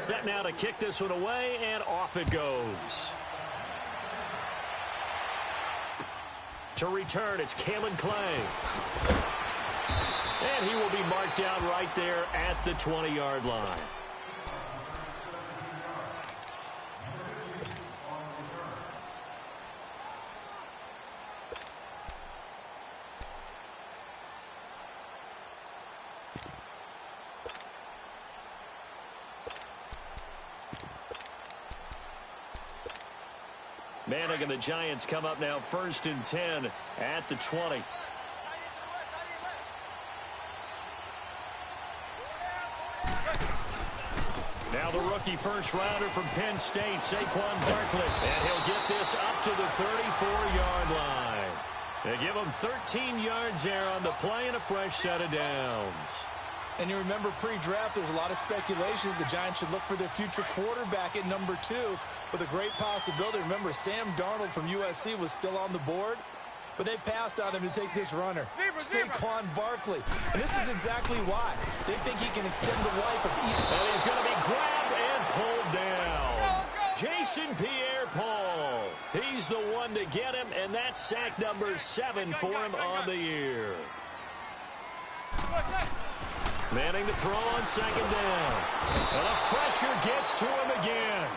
Set now to kick this one away, and off it goes. To return, it's Kalen Clay. And he will be marked down right there at the 20-yard line. Manning and the Giants come up now 1st and 10 at the 20. Now the rookie first-rounder from Penn State, Saquon Barkley. And he'll get this up to the 34-yard line. They give him 13 yards there on the play and a fresh set of downs. And you remember pre-draft, there was a lot of speculation that the Giants should look for their future quarterback at number 2 with a great possibility. Remember, Sam Darnold from USC was still on the board, but they passed on him to take this runner, Saquon Barkley. And this is exactly why. They think he can extend the life of either. And he's going to be grabbed and pulled down. Jason Pierre-Paul. He's the one to get him, and that's sack number 7 for him on the year. Manning to throw on 2nd down. And the pressure gets to him again.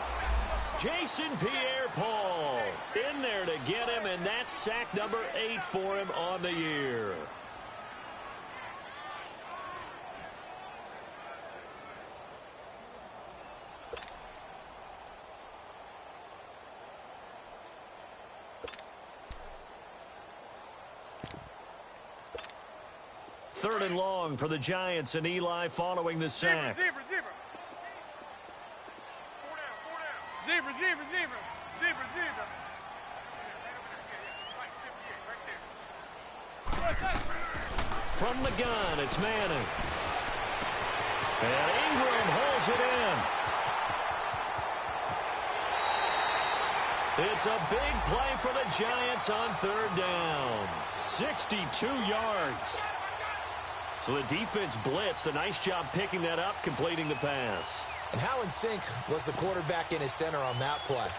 Jason Pierre-Paul in there to get him, and that's sack number 8 for him on the year. Third and long for the Giants, and Eli following the sack. Zebra. From the gun, it's Manning. And Ingram holds it in. It's a big play for the Giants on 3rd down. 62 yards. So the defense blitzed. A nice job picking that up, completing the pass. And how in sync was the quarterback and his center on that play?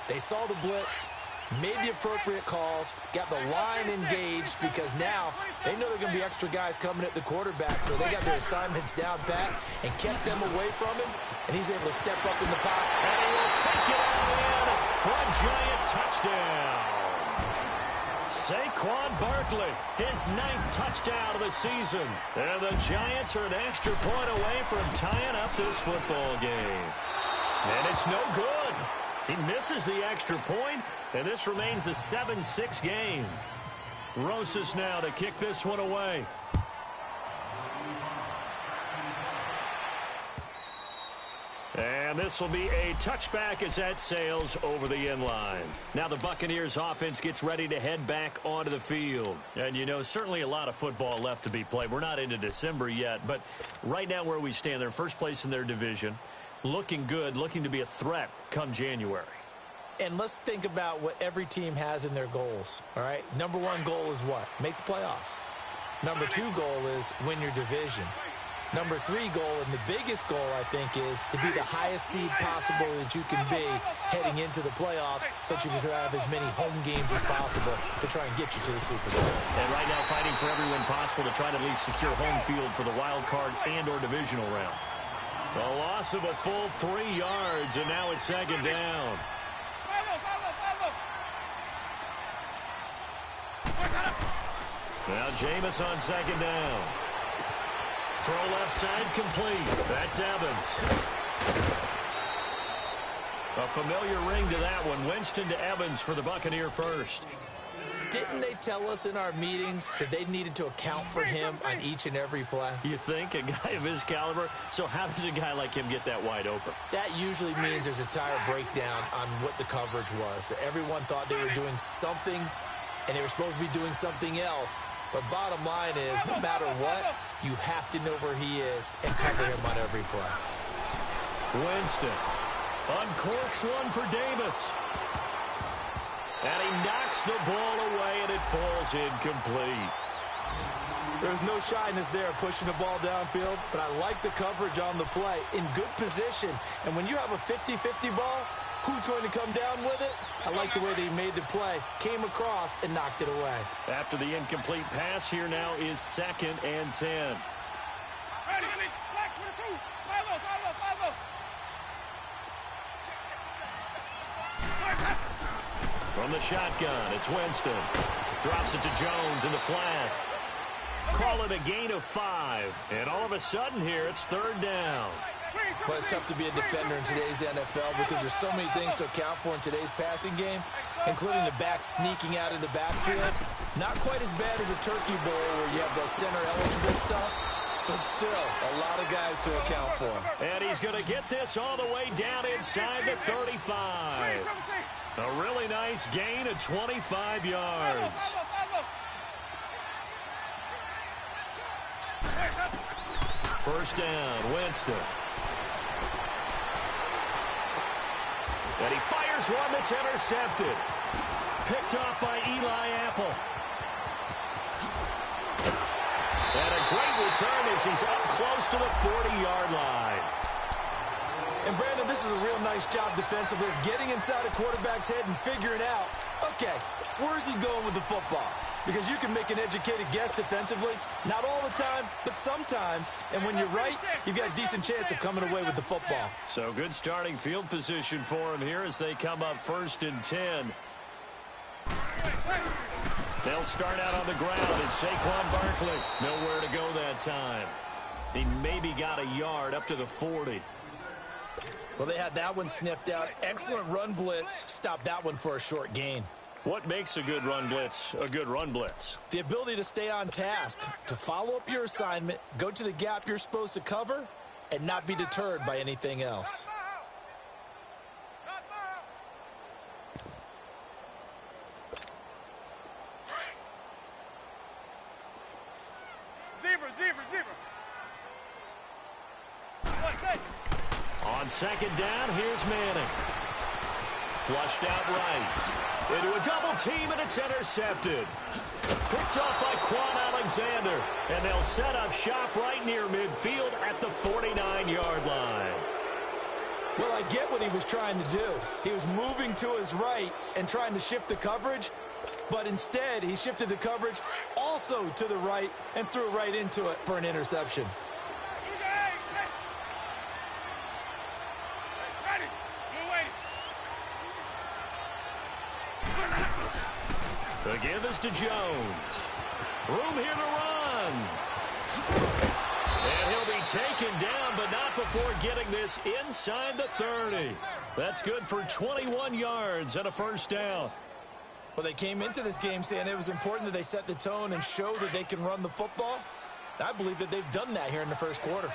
They saw the blitz, made the appropriate calls, got the line engaged, because now they know there are going to be extra guys coming at the quarterback, so they got their assignments down pat and kept them away from him, and he's able to step up in the pocket. And he will take it out in for a Giant touchdown. Saquon Barkley, his 9th touchdown of the season. And the Giants are an extra point away from tying up this football game. And it's no good. He misses the extra point, and this remains a 7-6 game. Rosas now to kick this one away. And this will be a touchback as that sails over the end line. Now the Buccaneers offense gets ready to head back onto the field. And, you know, certainly a lot of football left to be played. We're not into December yet, but right now where we stand, they're first place in their division. Looking good, looking to be a threat come January. And let's think about what every team has in their goals, all right? Number 1 goal is what? Make the playoffs. Number 2 goal is win your division. Number 3 goal, and the biggest goal, I think, is to be the highest seed possible that you can be heading into the playoffs, so that you can have as many home games as possible to try and get you to the Super Bowl. And right now fighting for every win possible to try to at least secure home field for the wild card and or divisional round. A loss of a full 3 yards, and now it's 2nd down. Now Jameis on 2nd down. Throw left side complete. That's Evans. A familiar ring to that one. Winston to Evans for the Buccaneer first. Didn't they tell us in our meetings that they needed to account for him on each and every play? You think? A guy of his caliber? So how does a guy like him get that wide open? That usually means there's a tire breakdown on what the coverage was. That everyone thought they were doing something, and they were supposed to be doing something else. But bottom line is, no matter what, you have to know where he is and cover him on every play. Winston uncorks one for Davis. And he knocks the ball away, and it falls incomplete. There's no shyness there pushing the ball downfield, but I like the coverage on the play. In good position. And when you have a 50-50 ball, who's going to come down with it? I like the way that he made the play, came across, and knocked it away. After the incomplete pass, here now is 2nd and 10. From the shotgun, it's Winston. Drops it to Jones in the flat. Call it a gain of 5. And all of a sudden here, it's 3rd down. Well, it's tough to be a defender in today's NFL because there's so many things to account for in today's passing game, including the back sneaking out of the backfield. Not quite as bad as a turkey bowl where you have that center-eligible stuff, but still a lot of guys to account for. And he's going to get this all the way down inside the 35. A really nice gain of 25 yards. First down, Winston. And he fires one that's intercepted. Picked off by Eli Apple. And a great return as he's up close to the 40-yard line. And, Brandon, this is a real nice job defensively of getting inside a quarterback's head and figuring out, okay, where's he going with the football? Because you can make an educated guess defensively, not all the time, but sometimes. And when you're right, you've got a decent chance of coming away with the football. So good starting field position for him here as they come up 1st and 10. They'll start out on the ground, and Saquon Barkley nowhere to go that time. He maybe got a yard up to the 40. Well, they had that one sniffed out. Excellent run blitz. Stopped that one for a short gain. What makes a good run blitz a good run blitz? The ability to stay on task, to follow up your assignment, go to the gap you're supposed to cover, and not be deterred by anything else. On 2nd down, here's Manning. Flushed out right. Into a double team, and it's intercepted. Picked off by Quan Alexander. And they'll set up shop right near midfield at the 49-yard line. Well, I get what he was trying to do. He was moving to his right and trying to shift the coverage. But instead, he shifted the coverage also to the right and threw right into it for an interception. The give is to Jones. Room here to run. And he'll be taken down, but not before getting this inside the 30. That's good for 21 yards and a first down. Well, they came into this game saying it was important that they set the tone and show that they can run the football. I believe that they've done that here in the first quarter.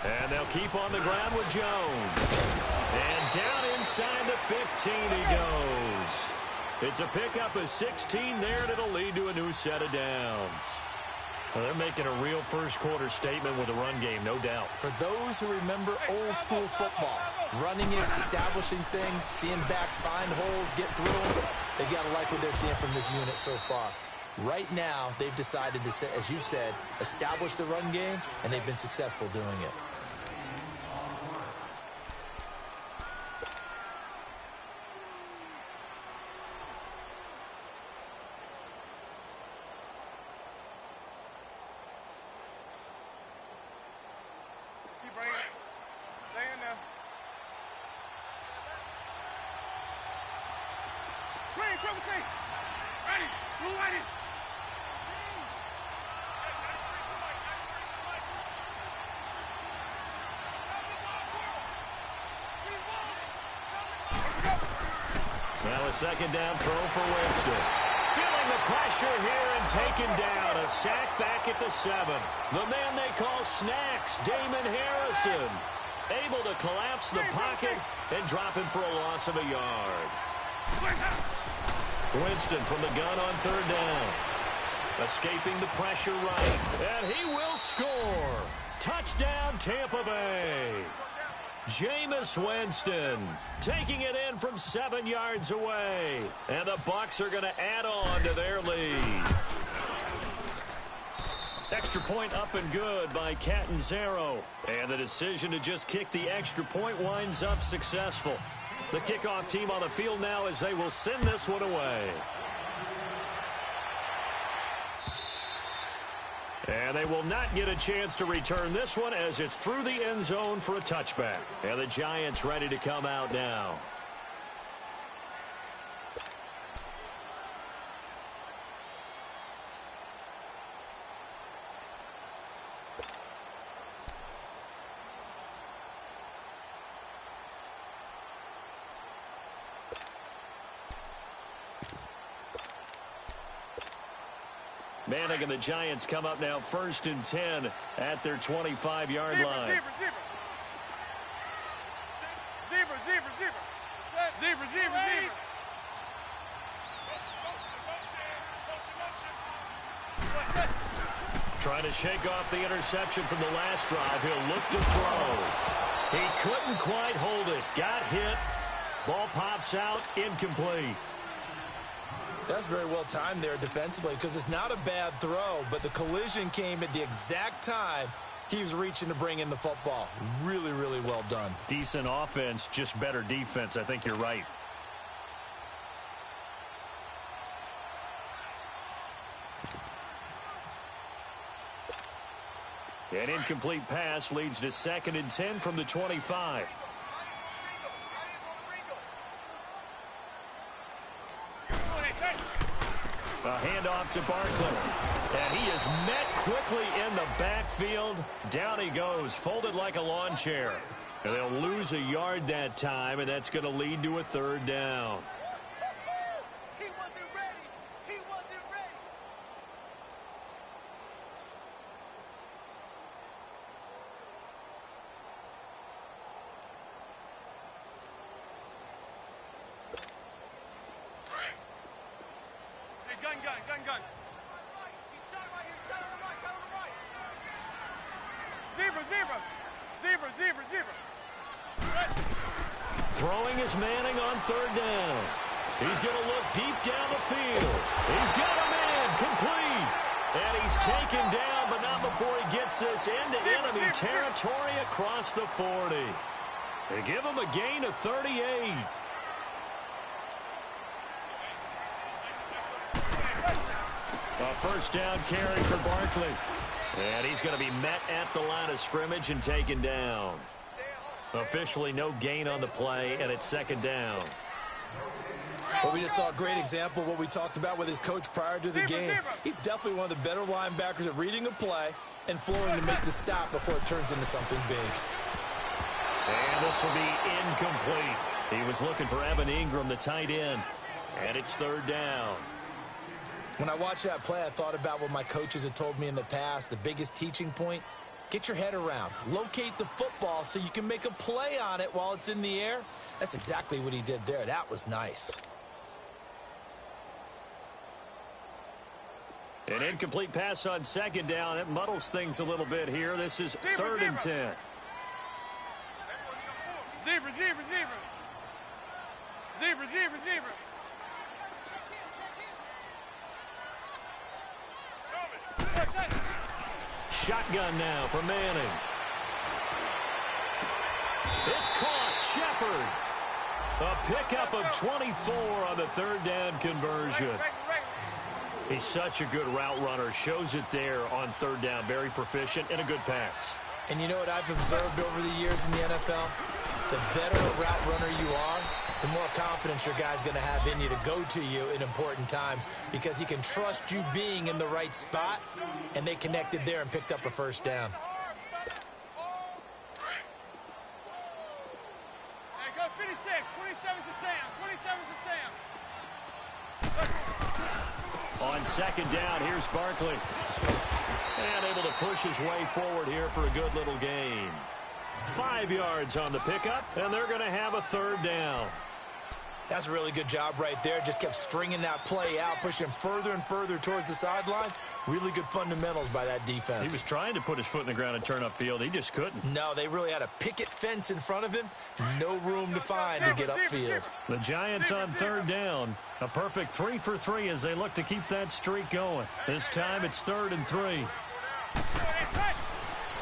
And they'll keep on the ground with Jones. And down inside the 15 he goes. It's a pickup of 16 there, and it'll lead to a new set of downs. Well, they're making a real first-quarter statement with the run game, no doubt. For those who remember old-school football, running it, establishing things, seeing backs find holes, get through them, they got to like what they're seeing from this unit so far. Right now, they've decided to, as you said, establish the run game, and they've been successful doing it. Now a second down throw for Winston. Feeling the pressure here and taken down. A sack back at the 7. The man they call Snacks, Damon Harrison. Able to collapse the pocket and drop him for a loss of a yard. Winston from the gun on 3rd down. Escaping the pressure right. And he will score. Touchdown, Tampa Bay. Jameis Winston taking it in from 7 yards away. And the Bucs are going to add on to their lead. Extra point up and good by Catanzaro. And the decision to just kick the extra point winds up successful. The kickoff team on the field now as they will send this one away. And they will not get a chance to return this one as it's through the end zone for a touchback. And the Giants ready to come out now. Manning and the Giants come up now 1st and 10 at their 25-yard line. Trying to shake off the interception from the last drive. He'll look to throw. He couldn't quite hold it. Got hit. Ball pops out. Incomplete. That's very well timed there defensively because it's not a bad throw, but the collision came at the exact time he was reaching to bring in the football. Really, really well done. Decent offense, just better defense. I think you're right. An incomplete pass leads to 2nd and 10 from the 25. A handoff to Barkley. And he is met quickly in the backfield. Down he goes, folded like a lawn chair. And they'll lose a yard that time, and that's going to lead to a 3rd down. He wasn't ready. He wasn't ready. Gun. Zebra. Throwing is Manning on 3rd down. He's going to look deep down the field. He's got a man complete. And he's taken down, but not before he gets this into enemy territory across the 40. They give him a gain of 38. A 1st down carry for Barkley. And he's going to be met at the line of scrimmage and taken down. Officially no gain on the play, and it's 2nd down. Well, we just saw a great example of what we talked about with his coach prior to the game. He's definitely one of the better linebackers at reading a play and flowing to make the stop before it turns into something big. And this will be incomplete. He was looking for Evan Ingram, the tight end. And it's 3rd down. When I watched that play, I thought about what my coaches had told me in the past. The biggest teaching point, get your head around. Locate the football so you can make a play on it while it's in the air. That's exactly what he did there. That was nice. An incomplete pass on 2nd down. It muddles things a little bit here. This is 3rd and 10. Zebra. Shotgun now for Manning. It's caught. Shepard. A pickup of 24 on the 3rd down conversion. He's such a good route runner. Shows it there on 3rd down. Very proficient and a good pass. And you know what I've observed over the years in the NFL? The better a route runner you are, the more confidence your guy's going to have in you to go to you in important times because he can trust you being in the right spot, and they connected there and picked up a 1st down. Hey, go 56. 27 to Sam. 27 to Sam. On 2nd down, here's Barkley. And able to push his way forward here for a good little gain. 5 yards on the pickup, and they're going to have a 3rd down. That's a really good job right there. Just kept stringing that play out, pushing further and further towards the sideline. Really good fundamentals by that defense. He was trying to put his foot in the ground and turn upfield. He just couldn't. No, they really had a picket fence in front of him. No room to find to get upfield. The Giants on third down. A perfect 3 for 3 as they look to keep that streak going. This time it's 3rd and 3.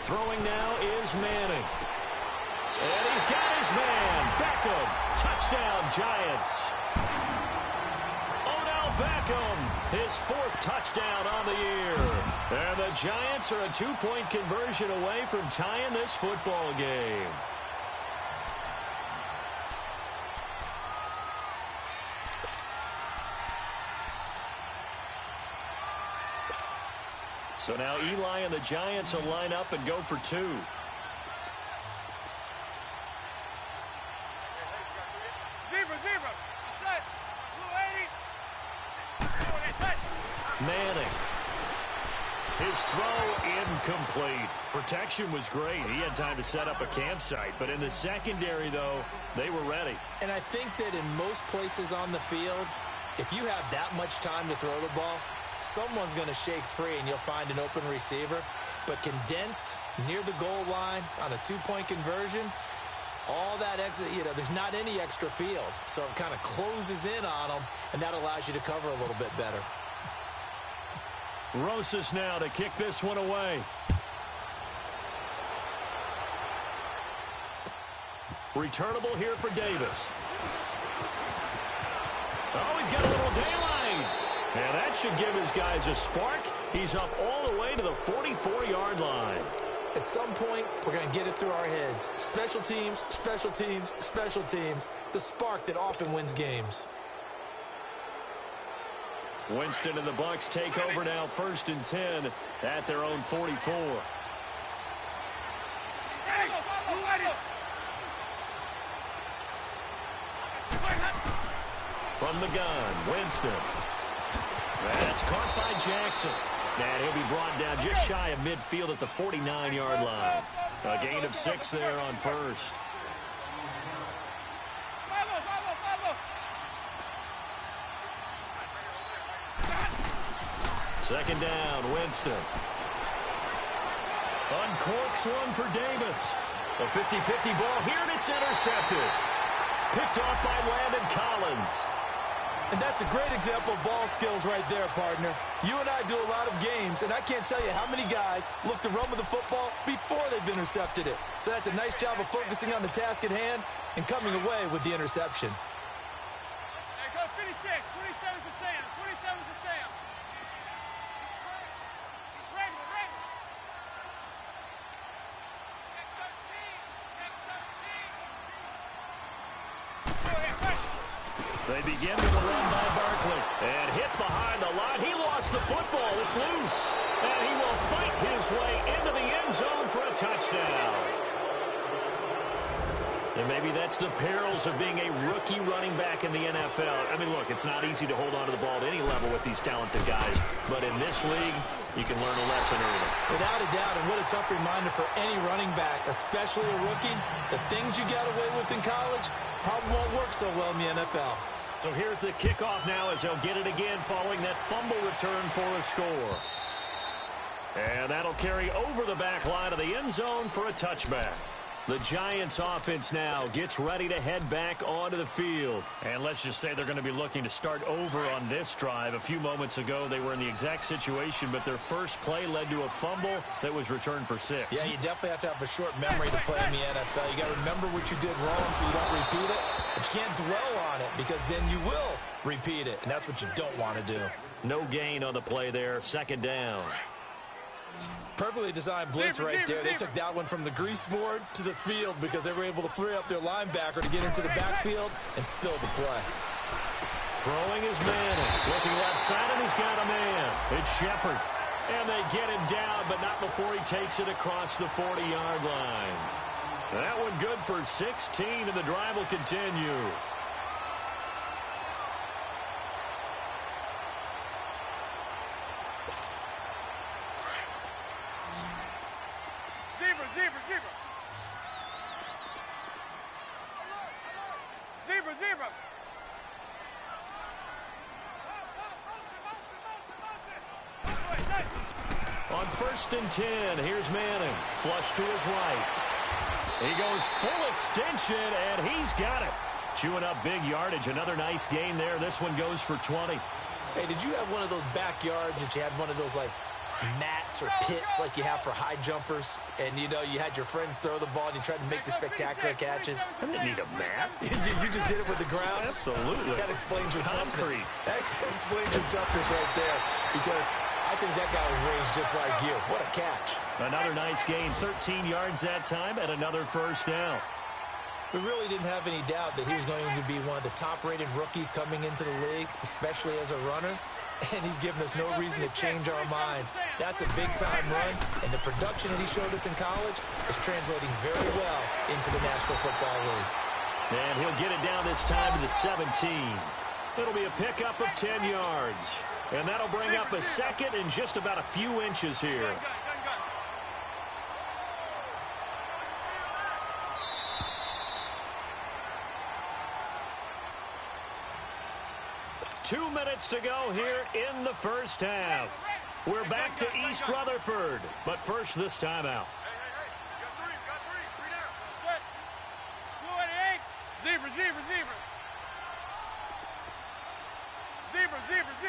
Throwing now is Manning. And he's got his man. Beckham. Touchdown, Giants. Odell Beckham, his 4th touchdown on the year. And the Giants are a 2-point conversion away from tying this football game. So now Eli and the Giants will line up and go for 2. Manning. His throw incomplete. Protection was great. He had time to set up a campsite. But in the secondary, though, they were ready. And I think that in most places on the field, if you have that much time to throw the ball, someone's going to shake free and you'll find an open receiver. But condensed near the goal line on a 2-point conversion, all that extra, there's not any extra field. So it kind of closes in on them, and that allows you to cover a little bit better. Rosas now to kick this one away. Returnable here for Davis. Oh, he's got a little daylight. And that should give his guys a spark. He's up all the way to the 44-yard line. At some point, we're going to get it through our heads. Special teams, special teams, special teams. The spark that often wins games. Winston and the Bucs take over now, 1st and 10 at their own 44. From the gun, Winston. That's caught by Jackson. And he'll be brought down just shy of midfield at the 49-yard line. A gain of 6 there on 1st. Second down, Winston. Uncorks one for Davis. A 50-50 ball here, and it's intercepted. Picked off by Landon Collins. And that's a great example of ball skills right there, partner. You and I do a lot of games, and I can't tell you how many guys look to run with the football before they've intercepted it. So that's a nice job of focusing on the task at hand and coming away with the interception. There goes 56. 27's to Sam. 27's to Sam. He's ready. He's ready. Check 13. Check 13. They begin with a run by Barkley. And hit behind the line. He lost the football. It's loose. And he will fight his way into the end zone for a touchdown. And maybe that's the perils of being a rookie running back in the NFL. I mean, look, it's not easy to hold on to the ball at any level with these talented guys. But in this league, you can learn a lesson early. Without a doubt, and what a tough reminder for any running back, especially a rookie. The things you got away with in college probably won't work so well in the NFL. So here's the kickoff now as they'll get it again following that fumble return for a score. And that'll carry over the back line of the end zone for a touchback. The Giants offense now gets ready to head back onto the field. And let's just say they're going to be looking to start over on this drive. A few moments ago, they were in the exact situation, but their first play led to a fumble that was returned for 6. Yeah, you definitely have to have a short memory to play in the NFL. You got to remember what you did wrong so you don't repeat it. But you can't dwell on it because then you will repeat it, and that's what you don't want to do. No gain on the play there. Second down. Perfectly designed blitz right there. They took that one from the grease board to the field because they were able to free up their linebacker to get into the backfield and spill the play. Throwing is Manning. Looking left side, and he's got a man. It's Shepard. And they get him down, but not before he takes it across the 40-yard line. That one good for 16, and the drive will continue. Zebra. with 1st and 10. Here's Manning. Flush to his right. He goes full extension, and he's got it. Chewing up big yardage. Another nice gain there. This one goes for 20. Hey, did you have one of those backyards that you had one of those, like, mats or pits like you have for high jumpers? And, you know, you had your friends throw the ball and you tried to make the spectacular catches? I didn't need a mat. You just did it with the ground? Absolutely. That explains your Concrete. toughness. That explains your toughness right there, because I think that guy was raised just like you. What a catch. Another nice gain, 13 yards that time, and another 1st down. We really didn't have any doubt that he was going to be one of the top-rated rookies coming into the league, especially as a runner, and he's given us no reason to change our minds. That's a big-time run, and the production that he showed us in college is translating very well into the National Football League. And he'll get it down this time to the 17. It'll be a pickup of 10 yards. And that'll bring up a 2nd and just about a few inches here. 2 minutes to go here in the 1st half. We're back to East Rutherford, but first this timeout. Hey, got three down. Good. 288. Zebra.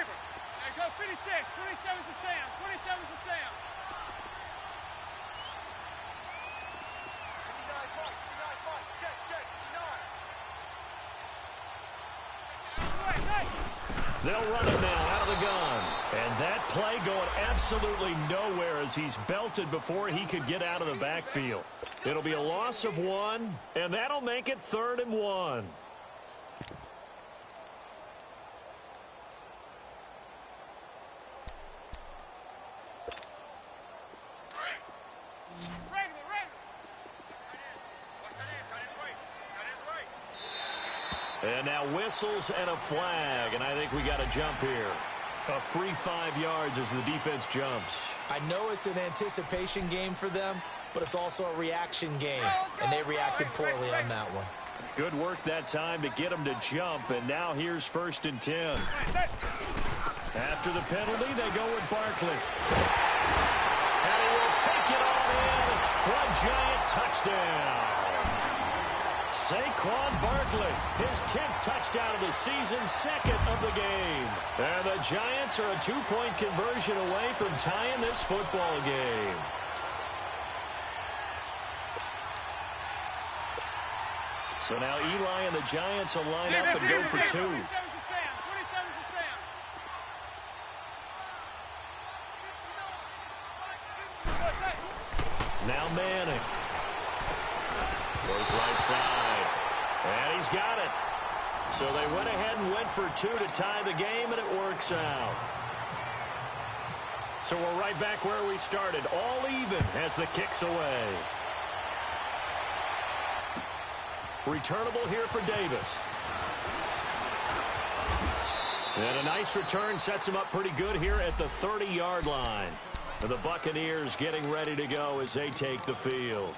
Hey, go 56. 27 to Sam. 27 to Sam. Check. 9. They'll run it now out of the gun. And that play going absolutely nowhere as he's belted before he could get out of the backfield. It'll be a loss of 1, and that'll make it 3rd and 1. And now whistles and a flag, and I think we got a jump here. A free 5 yards as the defense jumps. I know it's an anticipation game for them, but it's also a reaction game, and they reacted poorly on that one. Good work that time to get them to jump, and now here's 1st and 10. After the penalty, they go with Barkley. And he will take it all in for a giant touchdown. Saquon Barkley, his 10th touchdown of the season, 2nd of the game. And the Giants are a 2-point conversion away from tying this football game. So now Eli and the Giants will line up and go for 2. 27 to Sam. Now Manning. Goes right side. And he's got it. So they went ahead and went for 2 to tie the game, and it works out. So we're right back where we started. All even as the kick's away. Returnable here for Davis. And a nice return sets him up pretty good here at the 30-yard line. And the Buccaneers getting ready to go as they take the field.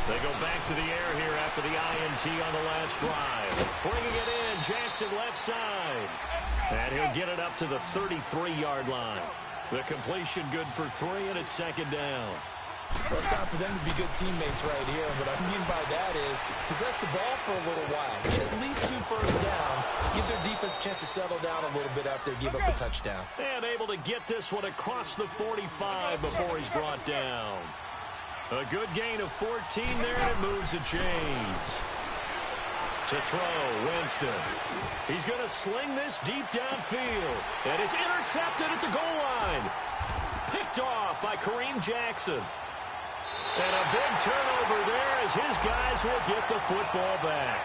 They go back to the air here after the INT on the last drive. Bringing it in, Jackson left side. And he'll get it up to the 33-yard line. The completion good for 3, and it's 2nd down. Well, it's time for them to be good teammates right here. What I mean by that is possess the ball for a little while. Get at least 2 first downs. Give their defense a chance to settle down a little bit after they give up a touchdown. And able to get this one across the 45 before he's brought down. A good gain of 14 there, and it moves the chains. To throw, Winston. He's going to sling this deep downfield. And it's intercepted at the goal line. Picked off by Kareem Jackson. And a big turnover there as his guys will get the football back.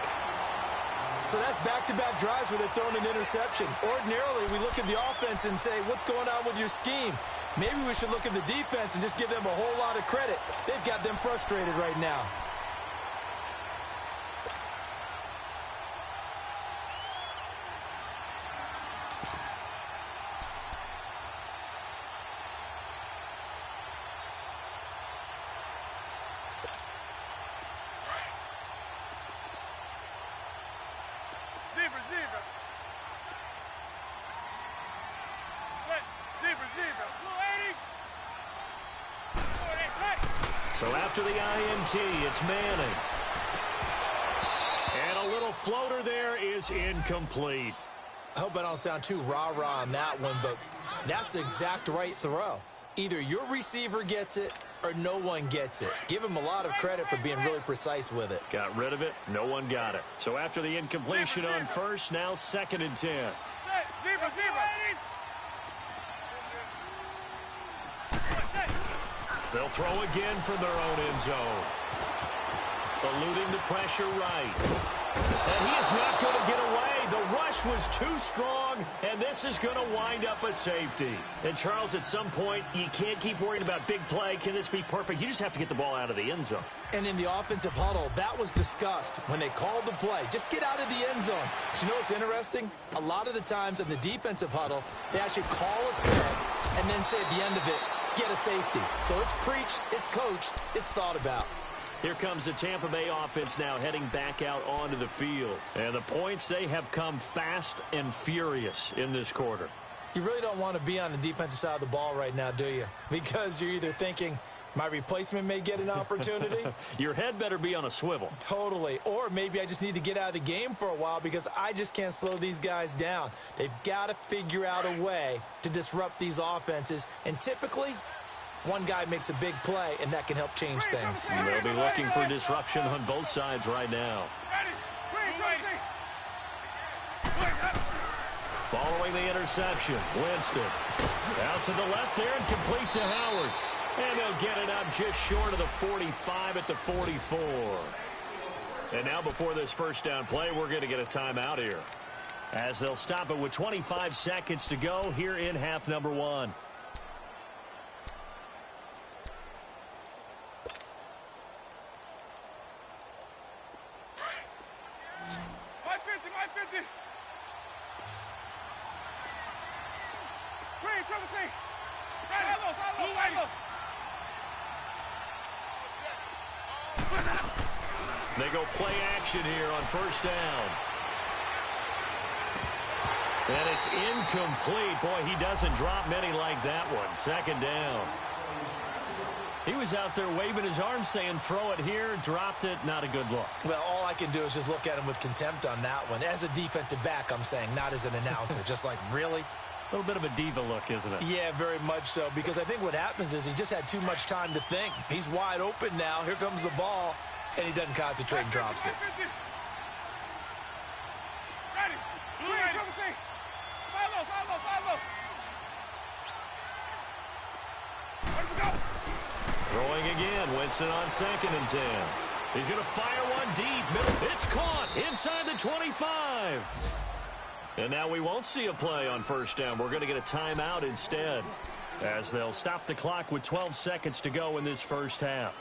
So that's back-to-back drives where they're throwing an interception. Ordinarily, we look at the offense and say, what's going on with your scheme? Maybe we should look at the defense and just give them a whole lot of credit. They've got them frustrated right now. So after the INT, it's Manning. And a little floater there is incomplete. I hope I don't sound too rah-rah on that one, but that's the exact right throw. Either your receiver gets it or no one gets it. Give him a lot of credit for being really precise with it. Got rid of it. No one got it. So after the incompletion on first, now 2nd and 10. They'll throw again from their own end zone. Eluding the pressure right. And he is not going to get away. The rush was too strong, and this is going to wind up a safety. And, Charles, at some point, you can't keep worrying about big play. Can this be perfect? You just have to get the ball out of the end zone. And in the offensive huddle, that was discussed when they called the play. Just get out of the end zone. But you know what's interesting? A lot of the times in the defensive huddle, they actually call a set and then say at the end of it, get a safety. So it's preached, it's coached, it's thought about. Here comes the Tampa Bay offense now heading back out onto the field. And the points, they have come fast and furious in this quarter. You really don't want to be on the defensive side of the ball right now, do you? Because you're either thinking, my replacement may get an opportunity. Your head better be on a swivel. Totally. Or maybe I just need to get out of the game for a while because I just can't slow these guys down. They've got to figure out a way to disrupt these offenses. And typically, one guy makes a big play, and that can help change things. They'll be looking for disruption on both sides right now. Following the interception, Winston. Out to the left there and complete to Howard. And they'll get it up just short of the 45 at the 44. And now before this first down play, we're going to get a timeout here, as they'll stop it with 25 seconds to go here in half number 1. They go play action here on first down. And it's incomplete. Boy, he doesn't drop many like that one. 2nd down. He was out there waving his arms saying, throw it here, dropped it, not a good look. Well, all I can do is just look at him with contempt on that one. As a defensive back, I'm saying, not as an announcer. Just like, really? A little bit of a diva look, isn't it? Yeah, very much so, because I think what happens is he just had too much time to think. He's wide open now. Here comes the ball, and he doesn't concentrate and drops it. Throwing again, Winston on 2nd and 10. He's going to fire one deep. Middle. It's caught inside the 25. And now we won't see a play on first down. We're going to get a timeout instead, as they'll stop the clock with 12 seconds to go in this first half.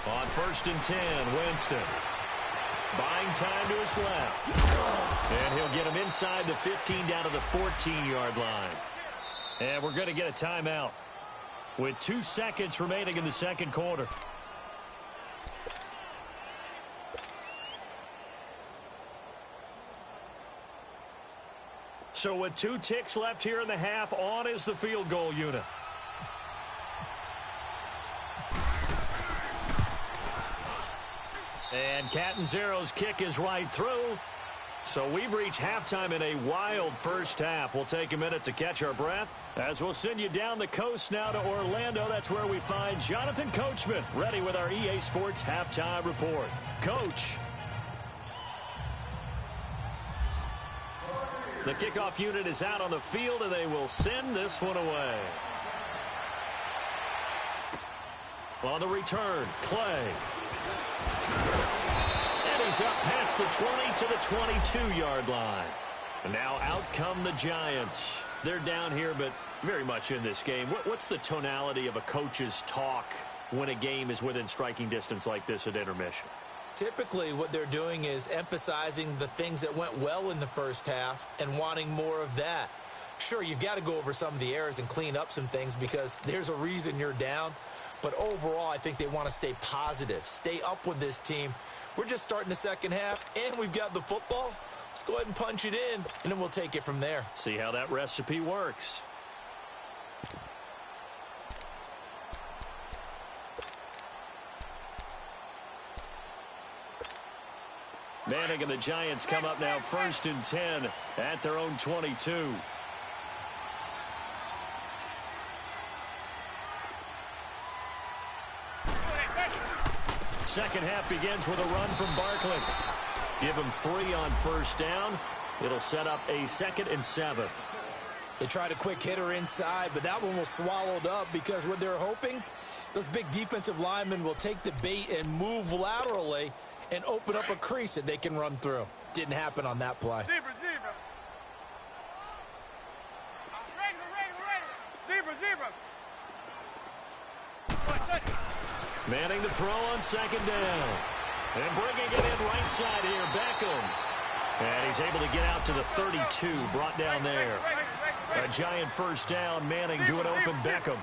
On 1st and 10, Winston. Buying time to his left. And he'll get him inside the 15 down to the 14-yard line. And we're going to get a timeout with 2 seconds remaining in the second quarter. So with 2 ticks left here in the half, on is the field goal unit. And Catanzaro's kick is right through. So we've reached halftime in a wild first half. We'll take a minute to catch our breath as we'll send you down the coast now to Orlando. That's where we find Jonathan Coachman ready with our EA Sports halftime report. Coach. The kickoff unit is out on the field, and they will send this one away. On the return, Clay. And he's up past the 20 to the 22-yard line. And now out come the Giants. They're down here, but very much in this game. What's the tonality of a coach's talk when a game is within striking distance like this at intermission? Typically, what they're doing is emphasizing the things that went well in the first half and wanting more of that. Sure, you've got to go over some of the errors and clean up some things because there's a reason you're down. But overall, I think they want to stay positive, stay up with this team. We're just starting the second half, and we've got the football. Let's go ahead and punch it in, and then we'll take it from there. See how that recipe works. Manning and the Giants come up now 1st and 10 at their own 22. Second half begins with a run from Barkley. Give him 3 on first down. It'll set up a 2nd and 7. They tried a quick hitter inside, but that one was swallowed up because what they're hoping, those big defensive linemen will take the bait and move laterally and open up a crease that they can run through. Didn't happen on that play. Zebra. Zebra. Manning to throw on 2nd down. And bringing it in right side here, Beckham. And he's able to get out to the 32, brought down there. A Giant first down, Manning to an open Beckham.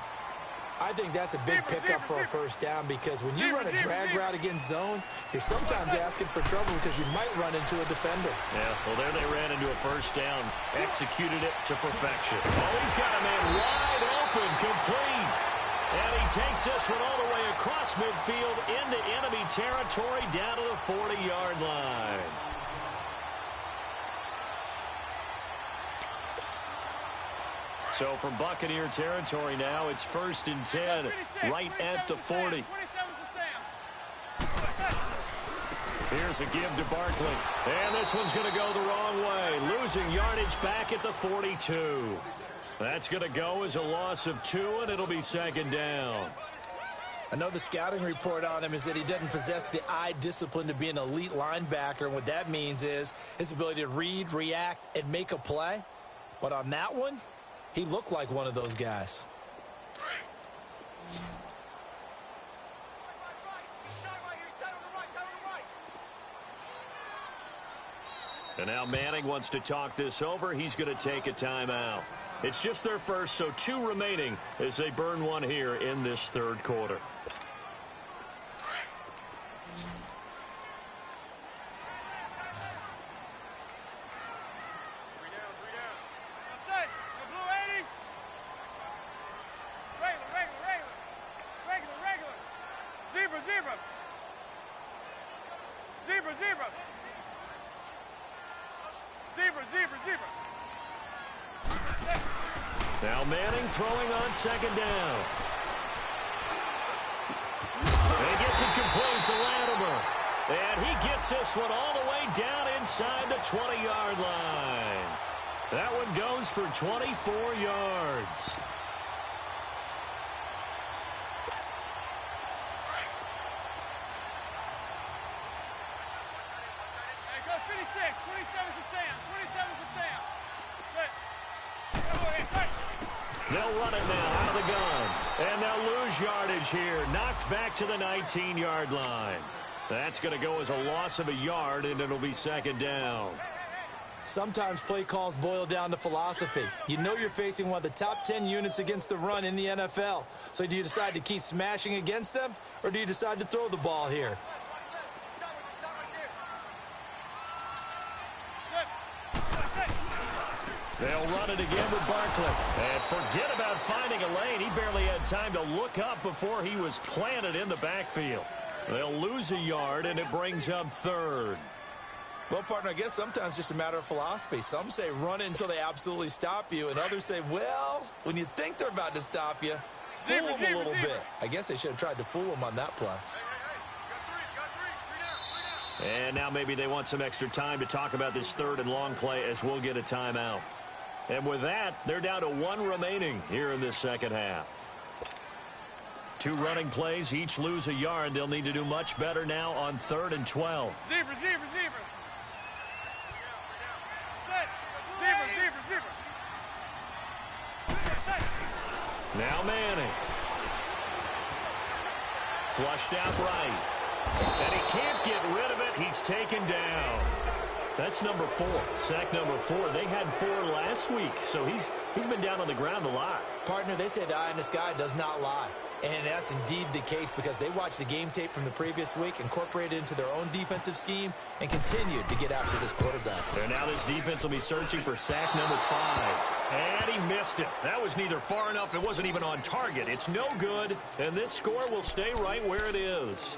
I think that's a big pickup for a first down because when you run a drag route against zone, you're sometimes asking for trouble because you might run into a defender. Yeah, well, there they ran into a first down, executed it to perfection. Oh, he's got a man wide open, complete. And he takes this one all the way across midfield into enemy territory down to the 40-yard line. So from Buccaneer territory now, it's 1st and 10, right at the 40. Here's a give to Barkley. And this one's going to go the wrong way. Losing yardage back at the 42. That's going to go as a loss of 2, and it'll be 2nd down. I know the scouting report on him is that he doesn't possess the eye discipline to be an elite linebacker, and what that means is his ability to read, react, and make a play. But on that one, he looked like one of those guys. And now Manning wants to talk this over. He's going to take a timeout. It's just their first, so 2 remaining as they burn one here in this 3rd quarter. Zebra. Now Manning throwing on 2nd down. And he gets it complete to Latimer. And he gets this one all the way down inside the 20-yard line. That one goes for 24 yards. Hey, go 56. 27 to Sam. 27 to Sam. They'll run it now out of the gun. And they'll lose yardage here. Knocked back to the 19-yard line. That's going to go as a loss of a yard, and it'll be 2nd down. Sometimes play calls boil down to philosophy. You know you're facing one of the top 10 units against the run in the NFL. So do you decide to keep smashing against them, or do you decide to throw the ball here? They'll run it again with Barkley. And forget about finding a lane. He barely had time to look up before he was planted in the backfield. They'll lose a yard, and it brings up third. Well, partner, I guess sometimes it's just a matter of philosophy. Some say run until they absolutely stop you, and others say, well, when you think they're about to stop you, fool them a little bit. I guess they should have tried to fool them on that play. And now maybe they want some extra time to talk about this third and long play as we'll get a timeout. And with that, they're down to one remaining here in this second half. Two running plays, each lose a yard. They'll need to do much better now on 3rd and 12. Zebra. Now Manning. Flushed out right. And he can't get rid of it. He's taken down. That's number 4. Sack number 4. They had 4 last week, so he's been down on the ground a lot. Partner, they say the eye in the sky does not lie. And that's indeed the case because they watched the game tape from the previous week, incorporated it into their own defensive scheme, and continued to get after this quarterback. And now this defense will be searching for sack number 5. And he missed it. That was neither far enough. It wasn't even on target. It's no good, and this score will stay right where it is.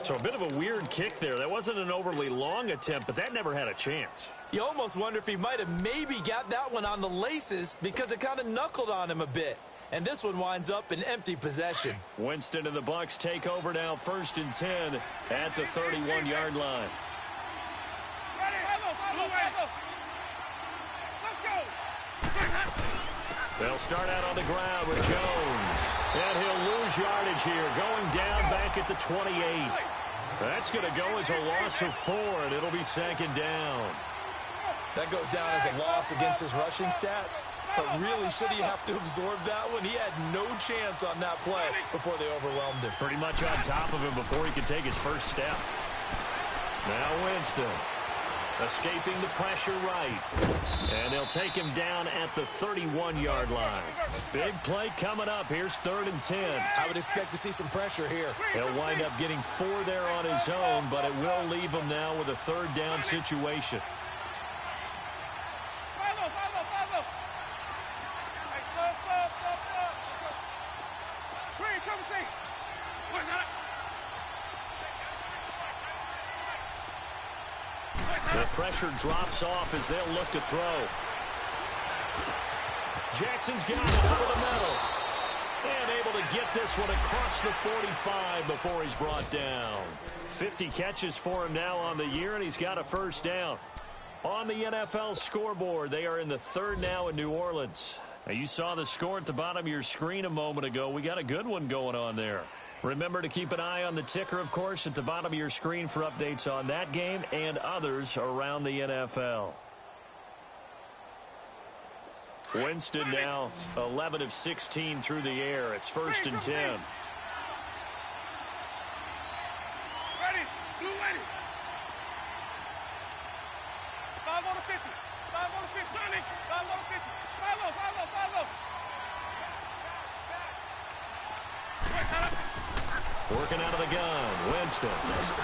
So a bit of a weird kick there. That wasn't an overly long attempt, but that never had a chance. You almost wonder if he might have maybe got that one on the laces because it kind of knuckled on him a bit. And this one winds up in empty possession. Winston and the Bucs take over now, 1st and 10 at the 31-yard line. They'll start out on the ground with Jones. And he'll lose yardage here, going down back at the 28. That's going to go as a loss of 4, and it'll be 2nd down. That goes down as a loss against his rushing stats. But really, should he have to absorb that one? He had no chance on that play before they overwhelmed him. Pretty much on top of him before he could take his first step. Now Winston. Escaping the pressure right. And they'll take him down at the 31-yard line. Big play coming up. Here's 3rd and 10. I would expect to see some pressure here. He'll wind up getting 4 there on his own, but it will leave him now with a 3rd down situation. The pressure drops off as they'll look to throw. Jackson's got it over the middle. And able to get this one across the 45 before he's brought down. 50 catches for him now on the year, and he's got a 1st down. On the NFL scoreboard, they are in the 3rd now in New Orleans. Now, you saw the score at the bottom of your screen a moment ago. We got a good one going on there. Remember to keep an eye on the ticker, of course, at the bottom of your screen for updates on that game and others around the NFL. Winston now 11 of 16 through the air. It's 1st and 10. Ready. Blue ready. 5 on the 50. 5 on the 50. 5 on the 50. 5 on. Working out of the gun. Winston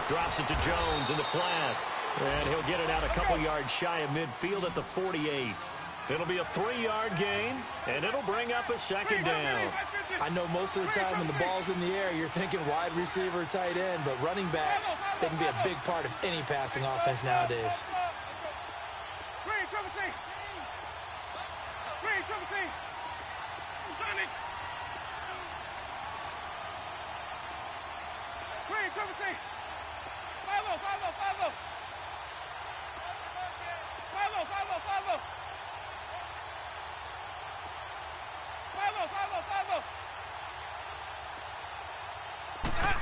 drops it to Jones in the flat. And he'll get it out a couple yards shy of midfield at the 48. It'll be a 3-yard gain, and it'll bring up a 2nd down. I know most of the time when the ball's in the air, you're thinking wide receiver, tight end, but running backs, they can be a big part of any passing offense nowadays.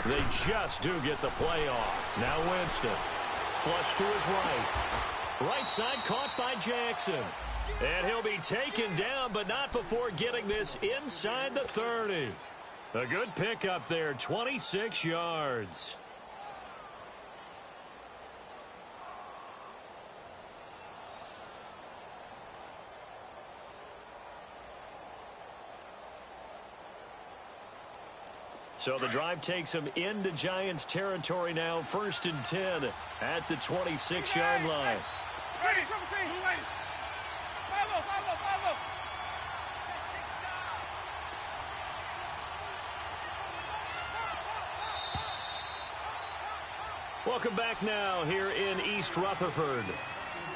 They just do get the play off. Now Winston. Flush to his right. Right side caught by Jackson. And he'll be taken down, but not before getting this inside the 30. A good pickup there, 26 yards. So the drive takes him into Giants territory now, 1st and 10 at the 26-yard line. Ready. Welcome back now here in East Rutherford.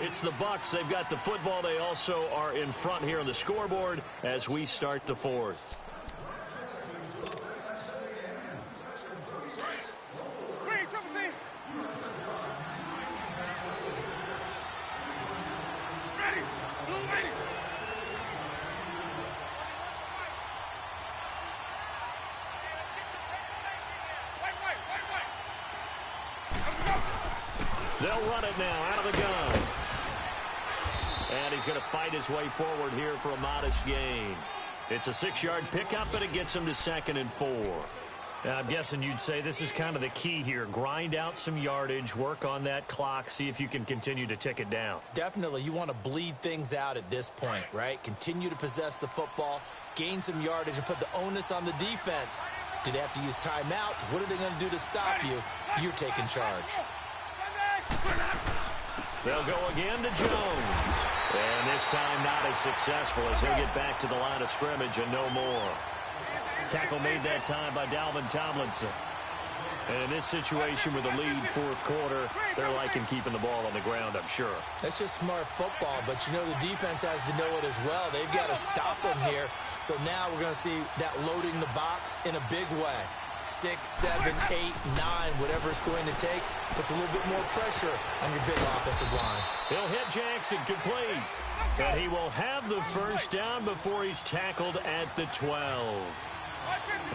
It's the Bucks. They've got the football. They also are in front here on the scoreboard as we start the fourth. Green, triple team. Ready. Blue ready. They'll run it now out of the gun. And he's going to fight his way forward here for a modest gain. It's a 6-yard pickup, but it gets him to 2nd and 4. Now, I'm guessing you'd say this is kind of the key here. Grind out some yardage, work on that clock, see if you can continue to tick it down. Definitely. You want to bleed things out at this point, right? Continue to possess the football, gain some yardage, and put the onus on the defense. Do they have to use timeouts? What are they going to do to stop you? You're taking charge. They'll go again to Jones. And this time not as successful as he'll get back to the line of scrimmage and no more. Tackle made that time by Dalvin Tomlinson. And in this situation with a lead fourth quarter, they're liking keeping the ball on the ground, I'm sure. That's just smart football, but you know the defense has to know it as well. They've got to stop them here. So now we're going to see that loading the box in a big way. 6, 7, 8, 9, whatever it's going to take, puts a little bit more pressure on your big offensive line. He'll hit Jackson complete. And he will have the first down before he's tackled at the 12.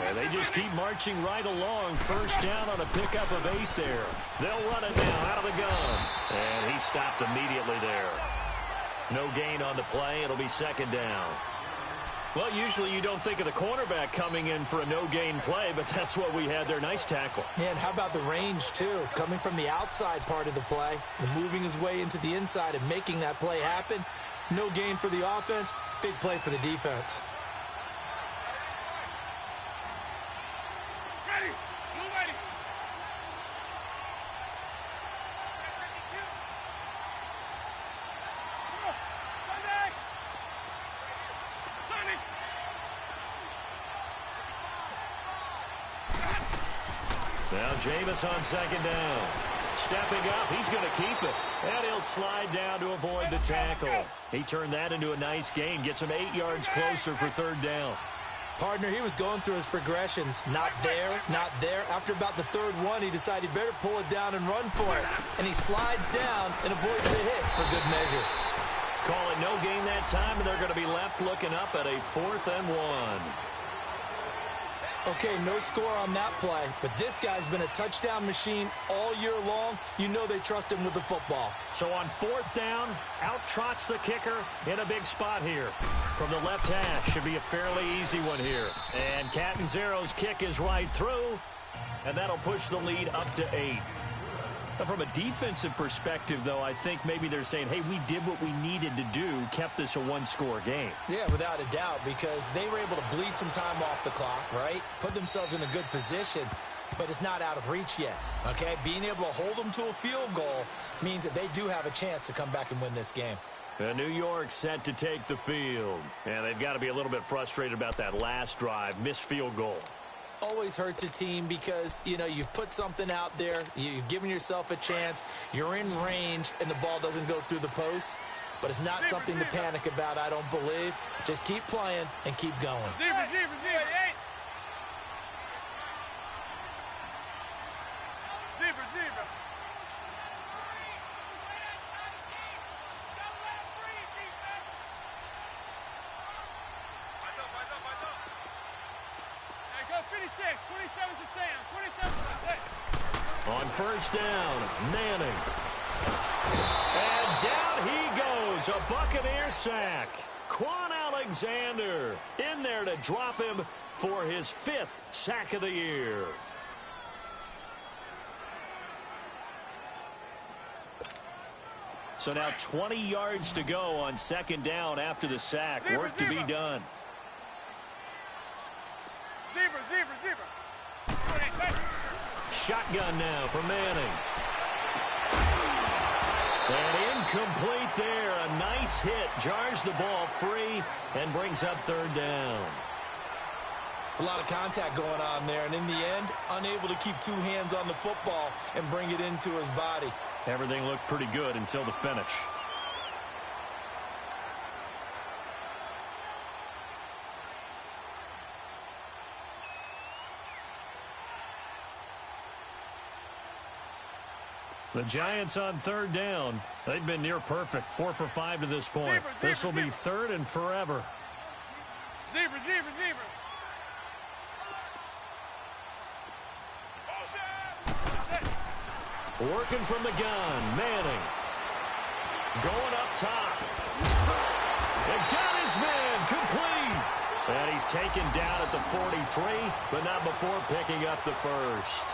And they just keep marching right along. First down on a pickup of 8 there. They'll run it now out of the gun. And he stopped immediately there. No gain on the play. It'll be 2nd down. Well, usually you don't think of the cornerback coming in for a no-gain play, but that's what we had there. Nice tackle. Yeah, and how about the range, too? Coming from the outside part of the play and moving his way into the inside and making that play happen. No gain for the offense, big play for the defense. Ready. Blue ready. Come on. Sunday. Sunday. Now Jameis on 2nd down. Stepping up, he's going to keep it. And he'll slide down to avoid the tackle. He turned that into a nice gain. Gets him 8 yards closer for 3rd down. Partner, he was going through his progressions. Not there, not there. After about the 3rd one, he decided he better pull it down and run for it. And he slides down and avoids the hit for good measure. Call it no gain that time, and they're going to be left looking up at a 4th and 1. Okay, no score on that play, but this guy's been a touchdown machine all year long. You know they trust him with the football. So on 4th down, out trots the kicker in a big spot here. From the left hash, should be a fairly easy one here. And Catanzaro's kick is right through, and that'll push the lead up to 8. Now, from a defensive perspective, though, I think maybe they're saying, hey, we did what we needed to do, kept this a 1-score game. Yeah, without a doubt, because they were able to bleed some time off the clock, right? Put themselves in a good position, but it's not out of reach yet, okay? Being able to hold them to a field goal means that they do have a chance to come back and win this game. And New York set to take the field. And they've got to be a little bit frustrated about that last drive, missed field goal. Always hurts a team because, you know, you've put something out there, you've given yourself a chance, you're in range, and the ball doesn't go through the post. But it's not something to panic about, I don't believe. Just keep playing and keep going. Zebra. Go 56. 27's to Sam. 27's to On 1st down, Manning. And down he goes. A Buccaneer sack. Quan Alexander in there to drop him for his 5th sack of the year. So now 20 yards to go on 2nd down after the sack. Work to be done. Zebra. Shotgun now for Manning. And incomplete there. A nice hit. Jars the ball free and brings up 3rd down. It's a lot of contact going on there, and in the end, unable to keep two hands on the football and bring it into his body. Everything looked pretty good until the finish. The Giants on third down. They've been near perfect. 4 for 5 to this point. This will be third and forever. Zebra. Working from the gun. Manning. Going up top. And got his man. Complete. And he's taken down at the 43, but not before picking up the first.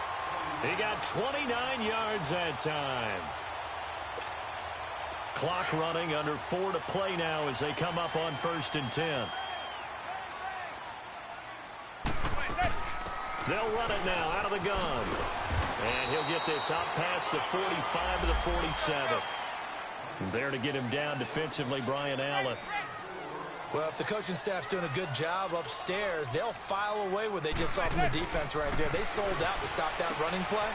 He got 29 yards that time. Clock running, under 4 to play now as they come up on 1st and 10. They'll run it now out of the gun. And he'll get this out past the 45 to the 47. There to get him down defensively, Brian Allen. Well, if the coaching staff's doing a good job upstairs, they'll file away what they just saw from the defense right there. They sold out to stop that running play.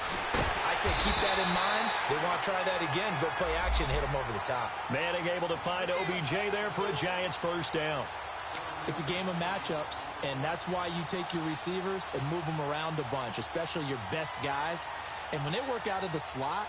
I'd say keep that in mind. They want to try that again. Go play action, hit them over the top. Manning able to find OBJ there for a Giants first down. It's a game of matchups, and that's why you take your receivers and move them around a bunch, especially your best guys. And when they work out of the slot,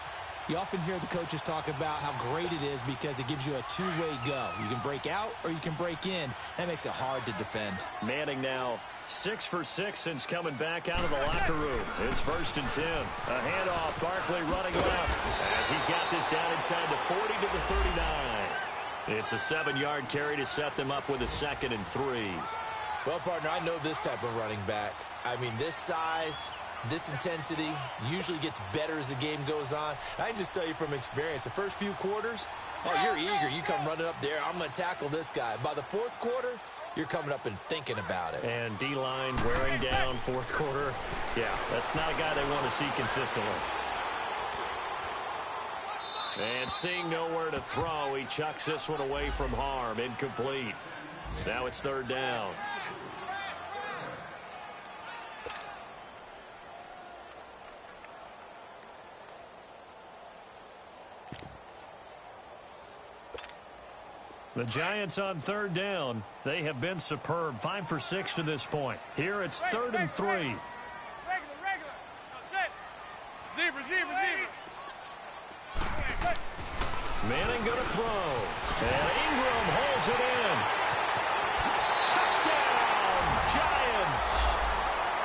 you often hear the coaches talk about how great it is because it gives you a two-way go. You can break out or you can break in. That makes it hard to defend. Manning now 6 for 6 since coming back out of the locker room. It's 1st and 10. A handoff. Barkley running left as he's got this down inside the 40 to the 39. It's a 7-yard carry to set them up with a 2nd and 3. Well, partner, I know this type of running back. I mean, this size, this intensity usually gets better as the game goes on. I can just tell you from experience, the first few quarters, oh, you're eager. You come running up there, I'm going to tackle this guy. By the 4th quarter, you're coming up and thinking about it. And D-line wearing down 4th quarter. Yeah, that's not a guy they want to see consistently. And seeing nowhere to throw, he chucks this one away from harm. Incomplete. Now it's 3rd down. The Giants on 3rd down. They have been superb. 5 for 6 to this point. Here it's 3rd and 3. Regular. No, zebra. Manning going to throw. And Ingram holds it in. Touchdown, Giants.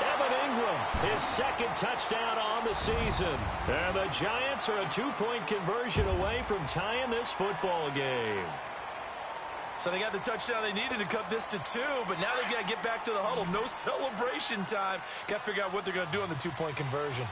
Evan Ingram, his 2nd touchdown on the season. And the Giants are a 2-point conversion away from tying this football game. So they got the touchdown they needed to cut this to 2, but now they got to get back to the huddle. No celebration time. Got to figure out what they're going to do on the 2-point conversion.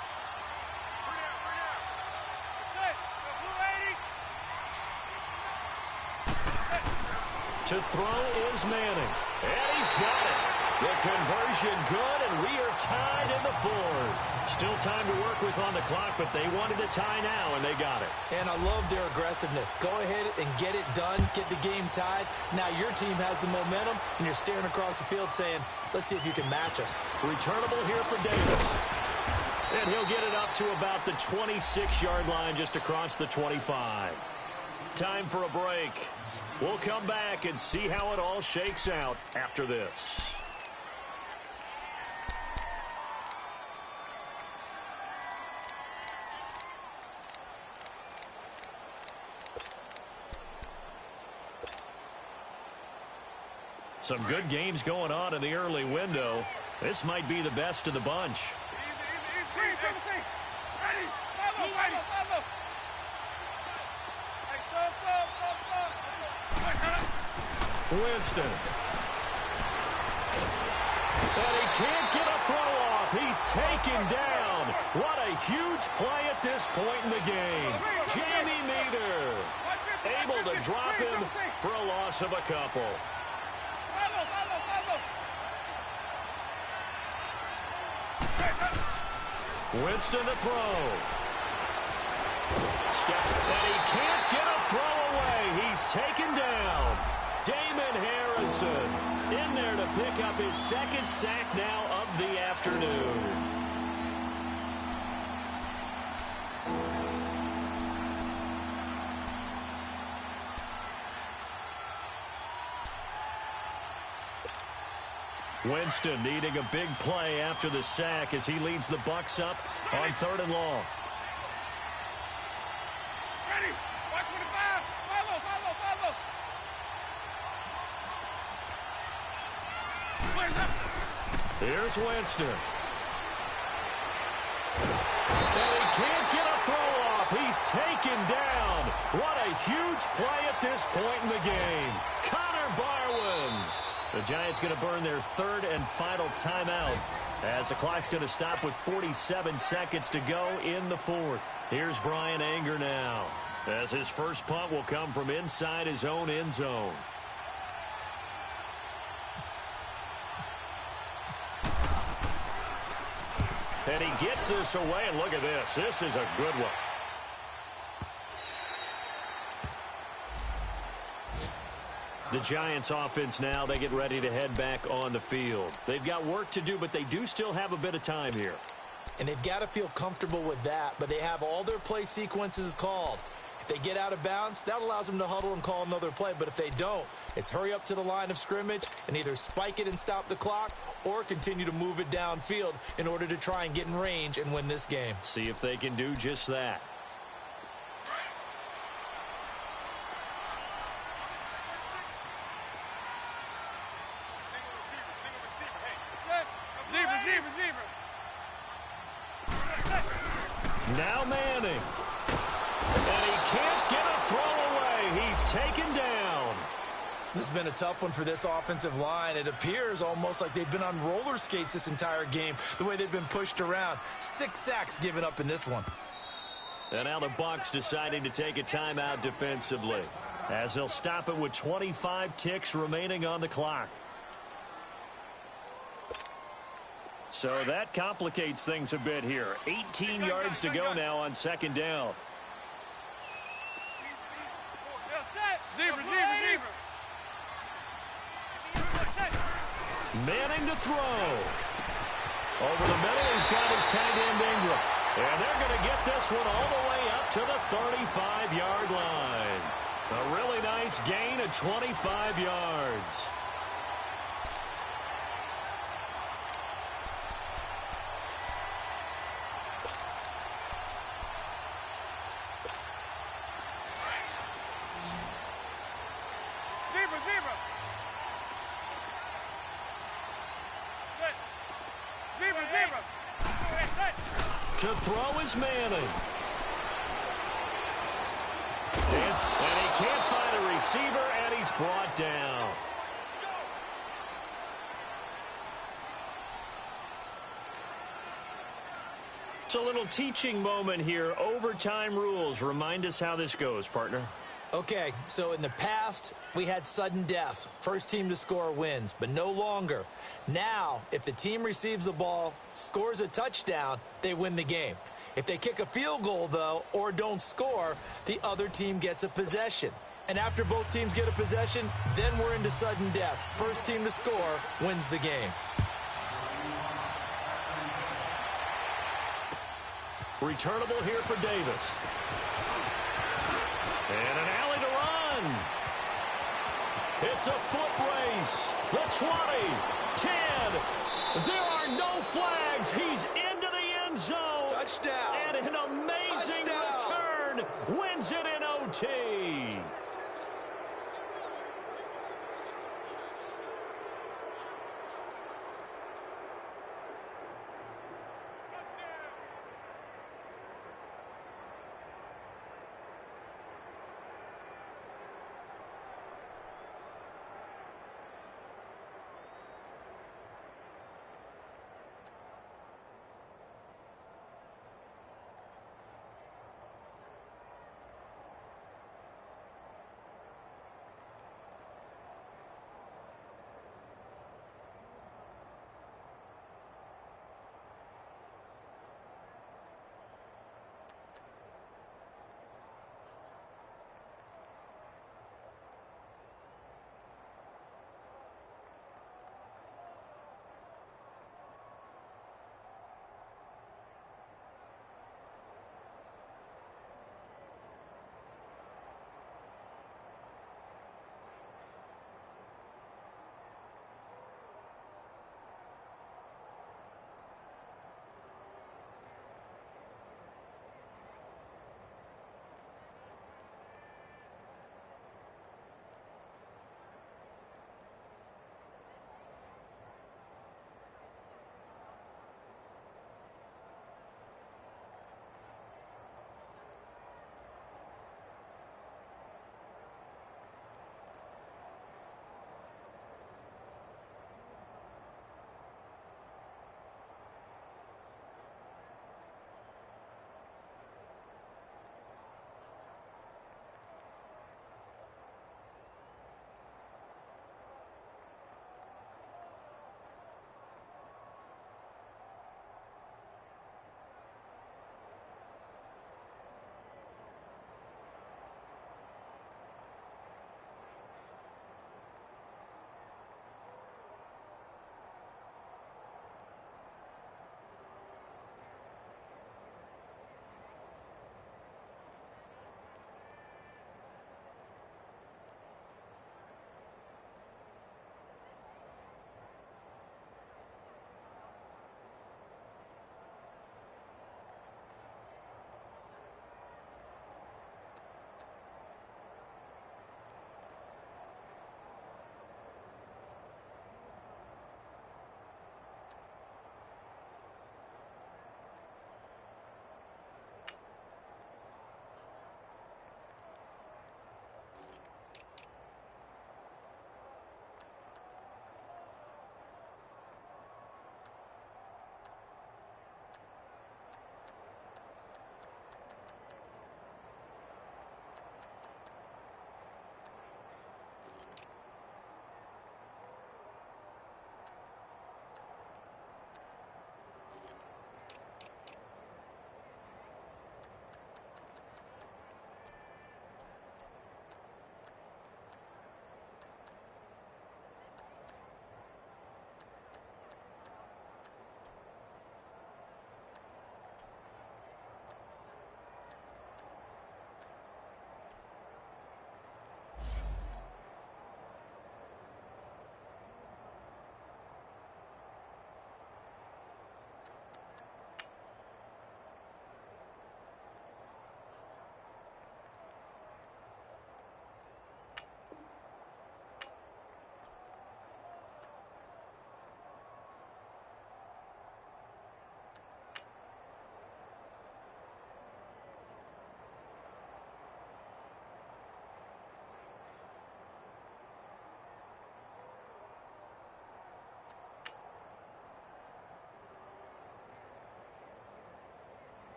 To throw is Manning. And he's got it. The conversion good, and we are tied in the 4th. Still time to work with on the clock, but they wanted to tie now, and they got it. And I love their aggressiveness. Go ahead and get it done, get the game tied. Now your team has the momentum, and you're staring across the field saying, let's see if you can match us. Returnable here for Davis. And he'll get it up to about the 26-yard line, just across the 25. Time for a break. We'll come back and see how it all shakes out after this. Some good games going on in the early window. This might be the best of the bunch. Winston. And he can't get a throw off. He's taken down. What a huge play at this point in the game. Jamie Meter able to drop him for a loss of a couple. Winston to throw. Steps, and he can't get a throw away. He's taken down. Damon Harris Wilson in there to pick up his second sack now of the afternoon. Winston needing a big play after the sack as he leads the Bucs up on 3rd and long. Ready. Watch 25. Follow. Here's Winston. And he can't get a throw off. He's taken down. What a huge play at this point in the game. Connor Barwin. The Giants going to burn their 3rd and final timeout as the clock's going to stop with 47 seconds to go in the 4th. Here's Bryan Anger now as his first punt will come from inside his own end zone. And he gets this away, and look at this. This is a good one. The Giants offense now, they get ready to head back on the field. They've got work to do, but they do still have a bit of time here. And they've got to feel comfortable with that, but they have all their play sequences called. If they get out of bounds, that allows them to huddle and call another play. But if they don't, it's hurry up to the line of scrimmage and either spike it and stop the clock or continue to move it downfield in order to try and get in range and win this game. See if they can do just that. Now Manning. And he can't get a throw away. He's taken down. This has been a tough one for this offensive line. It appears almost like they've been on roller skates this entire game, the way they've been pushed around. 6 sacks given up in this one. And now the Bucs deciding to take a timeout defensively as they'll stop it with 25 ticks remaining on the clock. So that complicates things a bit here. 18 yards to go now on 2nd down. Manning to throw. Over the middle, he's got his tight end Ingram. And they're going to get this one all the way up to the 35-yard line. A really nice gain of 25 yards. To throw is Manning. And he can't find a receiver, and he's brought down. It's a little teaching moment here. Overtime rules. Remind us how this goes, partner. Okay, so in the past, we had sudden death. First team to score wins, but no longer. Now, if the team receives the ball, scores a touchdown, they win the game. If they kick a field goal, though, or don't score, the other team gets a possession. And after both teams get a possession, then we're into sudden death. First team to score wins the game. Returnable here for Davis. And an alley to run. It's a foot race. The 20, 10. There are no flags. He's into the end zone. Touchdown. And an amazing return. Wins it in OT.